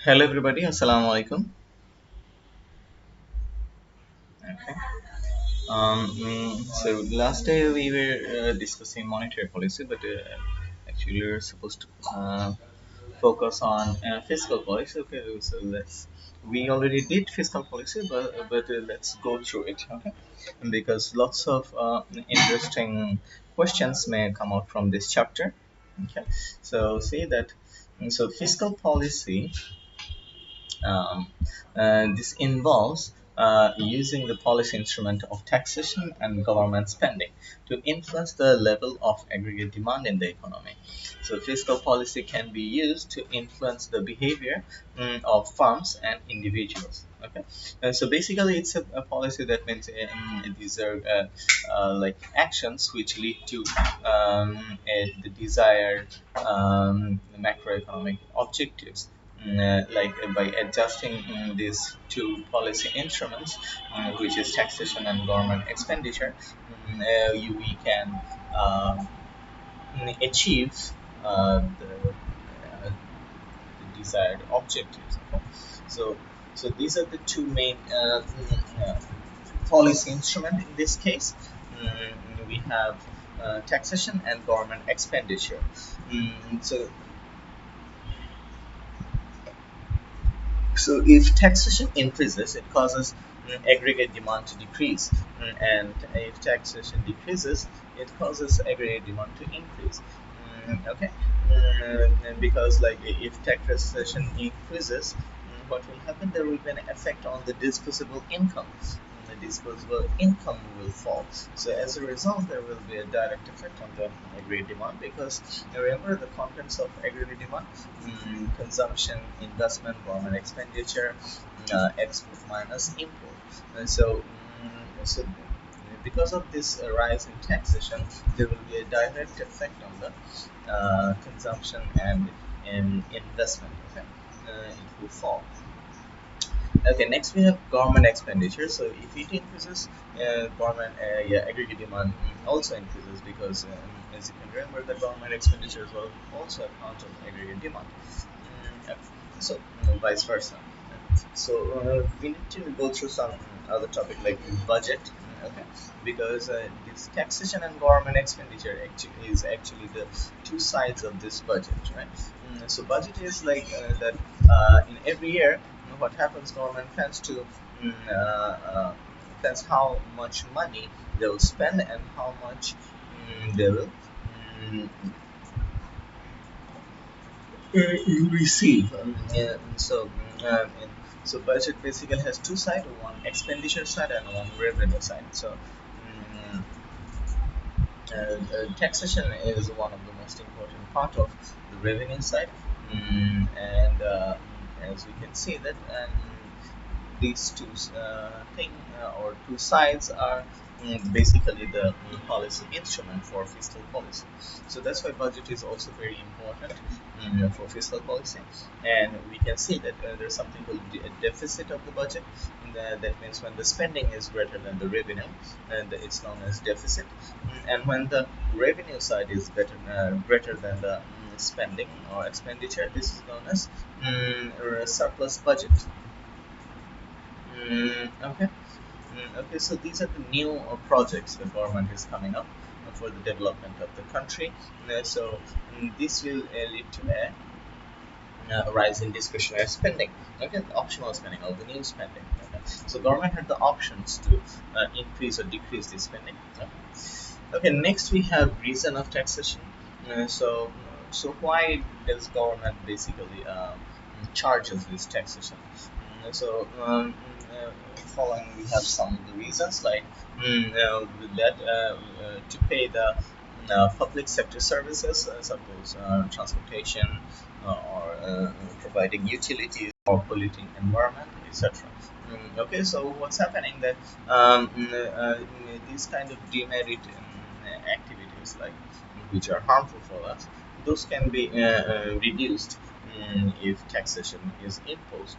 Hello everybody, Assalamu alaikum. Okay. So last day we were discussing monetary policy, but actually we're supposed to focus on fiscal policy. Okay, so we already did fiscal policy, but let's go through it. Okay, because lots of interesting questions may come out from this chapter. Okay, so see that. So fiscal policy, um, this involves using the policy instrument of taxation and government spending to influence the level of aggregate demand in the economy. So fiscal policy can be used to influence the behavior of firms and individuals. Okay, so basically it's a policy that means these are like actions which lead to the desired macroeconomic objectives, like by adjusting these two policy instruments, which is taxation and government expenditure, we can achieve the desired objectives. Okay? So, so these are the two main policy instrument in this case. We have taxation and government expenditure. So if taxation increases, it causes aggregate demand to decrease, and if taxation decreases, it causes aggregate demand to increase. Okay, because like if taxation increases, what will happen? There will be an effect on the disposable income. The disposable income will fall. So as a result, there will be a direct effect on the aggregate demand, because remember the contents of aggregate demand: consumption, investment, government expenditure, export minus import. So because of this rise in taxation, there will be a direct effect on the consumption and investment. Okay, it will fall. Okay, next we have government expenditure. So if it increases, government yeah, aggregate demand also increases, because as you can remember, the government expenditure is also a count of aggregate demand. Yeah. So vice versa. So we need to go through some other topic like budget. Okay, because this taxation and government expenditure actually is actually the two sides of this budget, right? So budget is like that in every year, what happens, government tends to plans how much money they will spend and how much they will mm, you receive. So budget basically has two sides: one expenditure side and one revenue side. So taxation is one of the most important part of the revenue side, and as we can see that these two thing or two sides are basically the policy instrument for fiscal policy. So that's why budget is also very important for fiscal policy. And we can see that there's something called a deficit of the budget. That means when the spending is greater than the revenue, and it's known as deficit. And when the revenue side is greater than the spending or expenditure, this is known as surplus budget. Okay. Okay, so these are the new projects the government is coming up for the development of the country. So this will lead to a rise in discretionary spending. Okay, the optional spending or the new spending. Okay, so government had the options to increase or decrease the spending. Okay. Okay, next we have reason of taxation. So why does government basically charges this taxation? Following we have some of the reasons, like that to pay the public sector services, suppose transportation or providing utilities or polluting environment, etc. Okay, so what's happening that these kind of demerit activities, like which are harmful for us, those can be reduced if taxation is imposed.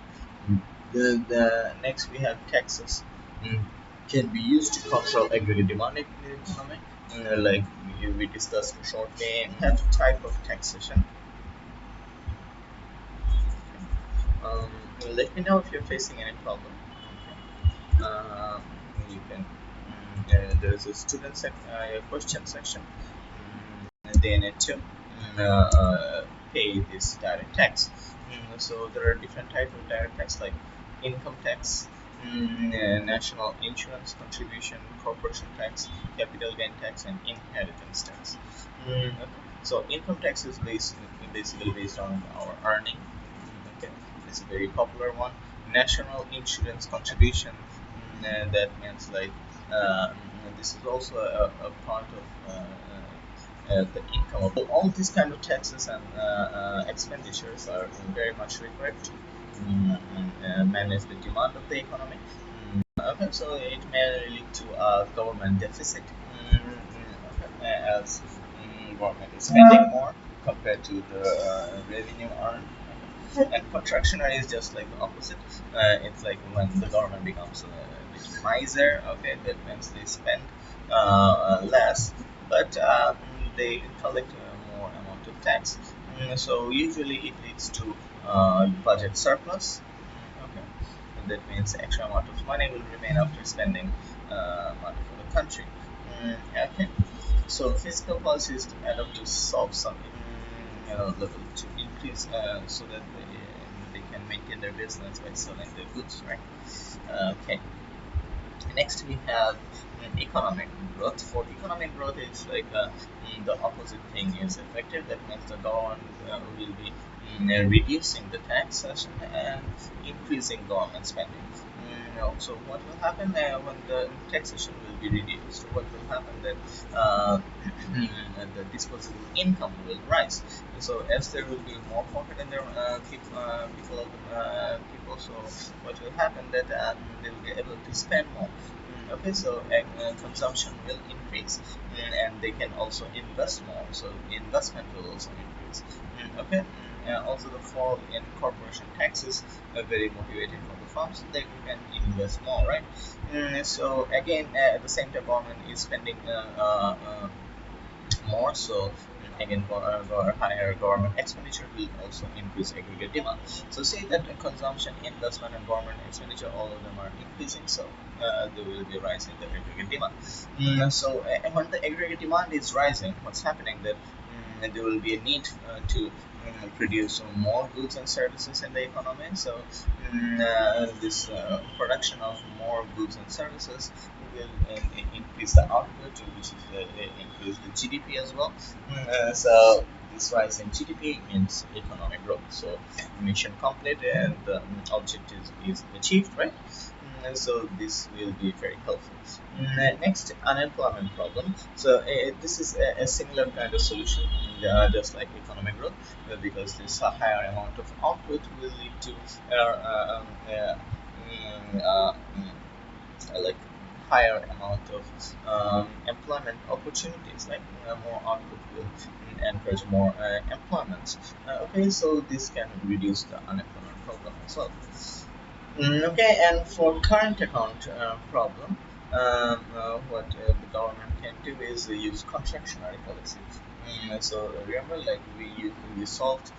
The next we have taxes can be used to control aggregate demand in the economy. Like we discussed shortly, we have type of taxation. Um, Let me know if you're facing any problem. Uh, you can. There's a question section. They need to pay this direct tax. So there are different types of direct tax like income tax, national insurance contribution, corporation tax, capital gain tax, and inheritance tax. Okay. So income tax is basically based on our earning. Okay, it's a very popular one. National insurance contribution, that means like uh, this is also a part of the income of all these kind of taxes and expenditures are very much required to manage the demand of the economy. Okay, so it may lead to a government deficit, okay, as government is spending more compared to the revenue earned. And contractionary is just like the opposite. It's like when the government becomes a bit miser. Okay, that means they spend less, but they collect more amount of tax. So usually it leads to budget surplus. Okay, and that means extra amount of money will remain after spending money for the country. Okay, so fiscal policy is to adopt to solve some level to increase so that they can maintain their business by selling their goods, right? Okay. Next we have economic growth. For economic growth, it's like the opposite thing is effective. That means the government will be reducing the taxation and increasing government spending. So what will happen when the taxation will be reduced? What will happen that the disposable income will rise. So as there will be more profit in their people, so what will happen that they will be able to spend more. Okay, so consumption will increase, and they can also invest more. So investment will also increase. Okay, also the fall in corporation taxes are very motivating for the firms. So they can invest more, right? So again, at the same time, government is spending more. So again, higher government expenditure will also increase aggregate demand. So say that the consumption, investment, and government expenditure, all of them are increasing. So there will be a rise in the aggregate demand. So when the aggregate demand is rising, what's happening that there will be a need to produce more goods and services in the economy. So this production of more goods and services will increase the output, which is increase the GDP as well. So this rise in GDP means economic growth. So mission complete and the objective is achieved, right? So this will be very helpful. Next, unemployment problem. So this is a similar kind of solution, just like economic growth, because this higher amount of output will lead to like higher amount of employment opportunities, like more output will encourage more employment. Okay, so this can reduce the unemployment problem as well. Okay, and for current account problem, what the government can do is use contractionary policy. So remember, like we solved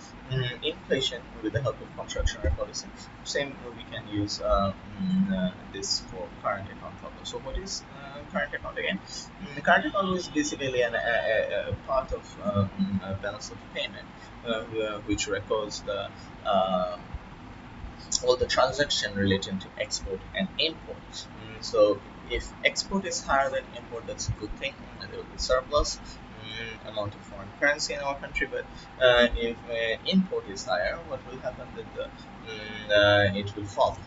inflation with the help of contractionary policy. Same we can use this for current account problem. So what is current account again? Current account is basically a part of balance of payment, which records the all the transaction relating to export and import. So if export is higher than import, that's a good thing. There will be surplus amount of foreign currency in our country. But if import is higher, what will happen? That it will fall.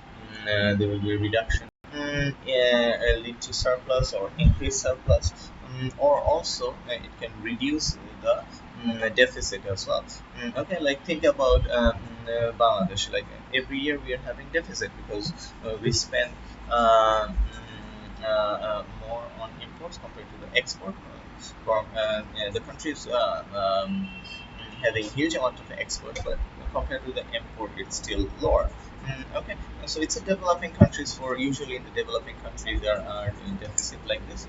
There will be a reduction. Lead to surplus or increase surplus, or also it can reduce the deficit as well. Okay, like think about Bangladesh. Like every year we are having deficit because we spend more on imports compared to the export. The country is having huge amount of export, but compared to the import, it's still lower. Okay, so it's a developing countries. For usually in the developing countries there are doing deficit like this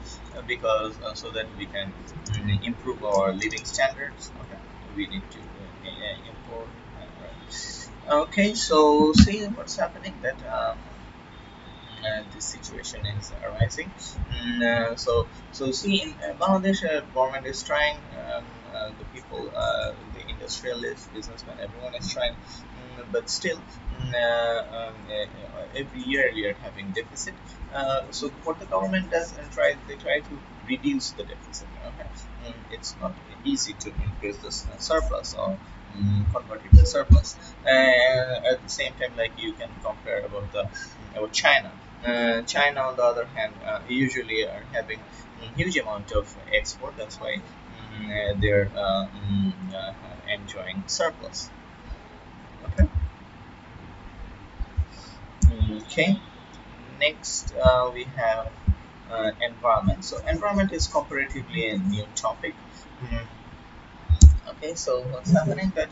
because so that we can improve our living standards. Okay, we need to import. Right. Okay, so see what's happening that this situation is arising. So see, in Bangladesh, government is trying, the people, the industrialists, businessmen, everyone is trying, but still, every year we are having deficit. So what the government does and they try to reduce the deficit. Okay? It's not easy to increase this surplus or convert it to surplus. At the same time, like you can compare about China. China, on the other hand, usually are having huge amount of export. That's why they're enjoying surplus. Okay. Okay. Next, we have environment. So environment is comparatively a new topic. Mm, Okay, so what's happening that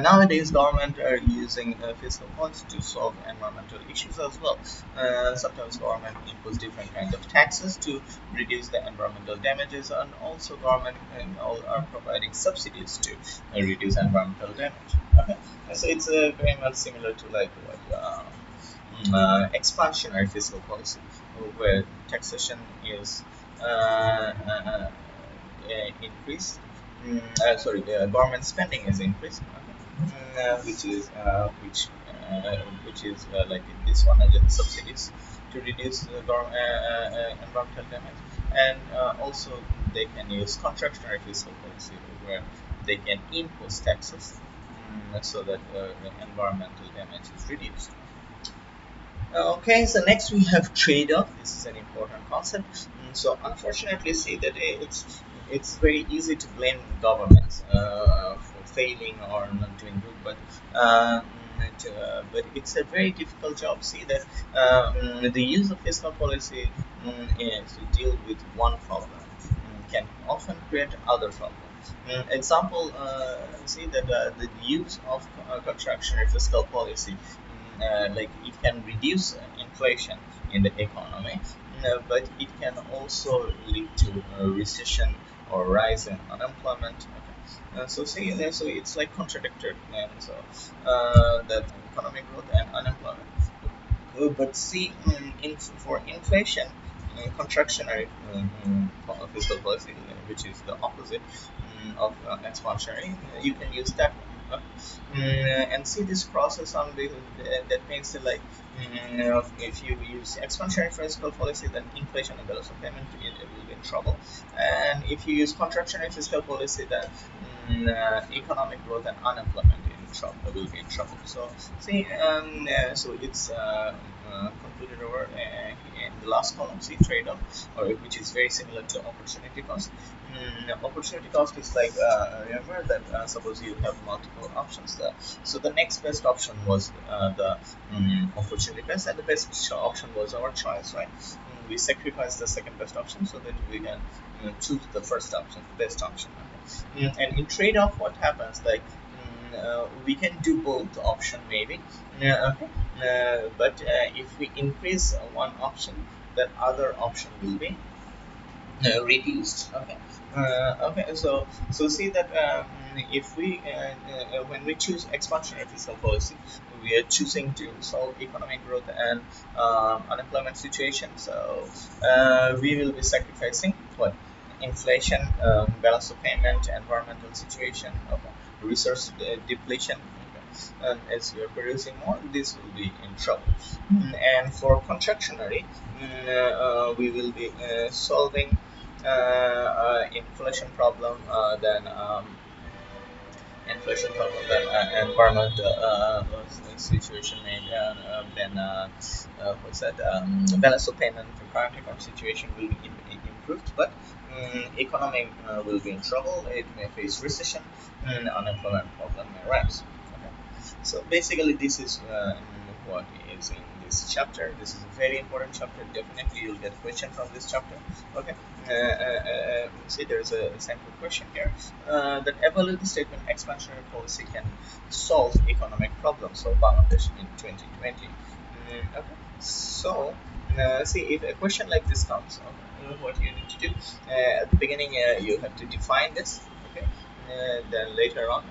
nowadays government are using fiscal policy to solve environmental issues as well. Sometimes government impose different kinds of taxes to reduce the environmental damages, and also government all are providing subsidies to reduce environmental damage. Okay, so it's very much similar to like what expansionary fiscal policy, where taxation is increased. Sorry, the government spending is increased, which is like this one again subsidies to reduce the environmental damage, and also they can use contractionary fiscal policy where they can impose taxes so that the environmental damage is reduced. Okay, so next we have trade-off. This is an important concept. So unfortunately, see that it's very easy to blame governments for failing or not doing good, but it's a very difficult job. See that the use of fiscal policy to deal with one problem can often create other problems. Example, see that the use of contractionary fiscal policy, like it can reduce inflation in the economy, but it can also lead to recession or rise in unemployment. Okay. So see, so it's like contradictory, and so that economic growth and unemployment. But see, for inflation, contractionary fiscal policy, which is the opposite of expansionary, you can use that one. And see this process on that means that like if you use expansionary fiscal policy, then inflation and balance of payment it will be in trouble. And if you use contractionary fiscal policy, then economic growth and unemployment will be in trouble. So see, so it's concluded over in the last column. See trade-off, or which is very similar to opportunity cost. Opportunity cost is like remember that suppose you have multiple options there. So the next best option was the opportunity best, and the best option was our choice, right? We sacrifice the second best option so that we can choose the first option, the best option. Okay? And in trade-off, what happens like we can do both option maybe, okay, but if we increase one option, that other option will be reduced. Okay. Okay. So see that if we when we choose expansionary fiscal policy, we are choosing to solve economic growth and unemployment situation. So we will be sacrificing what inflation, balance of payment, environmental situation, okay, resource depletion. And as we are producing more, this will be in trouble. And for contractionary, we will be solving inflation problem, then inflation problem, then environment situation, maybe, then what's that? Balance of payment for current account situation will be improved, but economy will be in trouble. It may face recession, and unemployment problem may rise. Okay. So basically, this is what is in this chapter. This is a very important chapter. Definitely, you'll get a question from this chapter. Okay. See, there's a sample question here. That evaluate the statement expansionary policy can solve economic problems of Bangladesh in 2020. Okay. So, see, if a question like this comes, what you need to do at the beginning, you have to define this. Okay. Then later on,